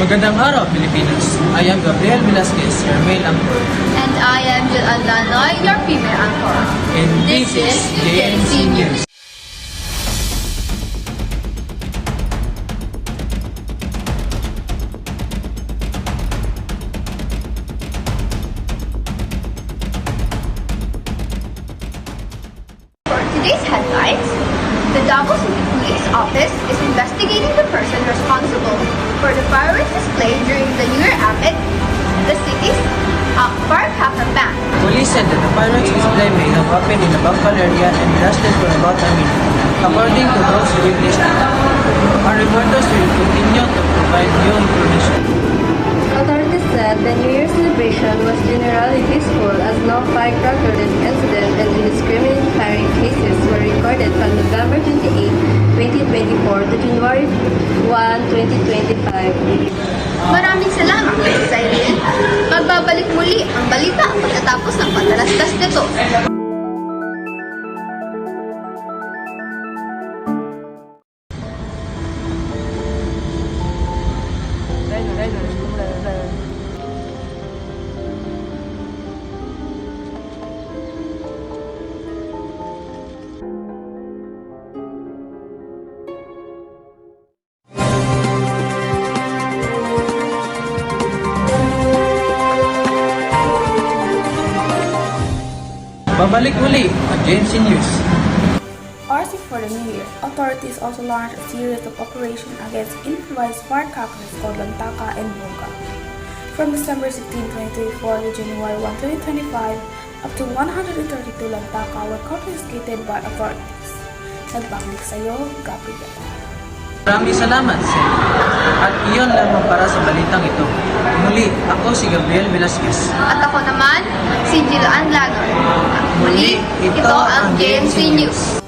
Magandang araw, Pilipinas. I am Gabriel Velasquez, your male anchor. And I am Jill Aldanoy, your female anchor. And this is JNC News. For today's headlines, the Davao City Police Office is investigating the person responsible for the fireworks display during the New Year Abbot at the city's firecracker ban. Police said that the fireworks display may have happened in the Bangkal area and lasted for about a minute. According to those who witnessed it, our reporters will continue to provide new information. Authorities said the New Year celebration was generally peaceful as no firecracker-related incident and indiscriminate firing cases were recorded from November 28, 2024 to January 1, 2025. Maraming salamat, Ms. Irene. Magbabalik muli ang balita pagkatapos ng patalastas nito. Babalik muli ang JNC News. RC for the New Year, authorities also launched a series of operations against improvised firecrackers called Lantaka and Bunga. From December 16, 2024 to January 1, 2025, up to 132 Lantaka were confiscated by authorities. Nagbabalik sa'yo, Gabriel. Maraming salamat, Sir. At iyon lamang para sa balitang ito. Muli, ako si Gabriel Velasquez. At ako naman, si Jill Aldanoy. Muli, ito ang JNC News.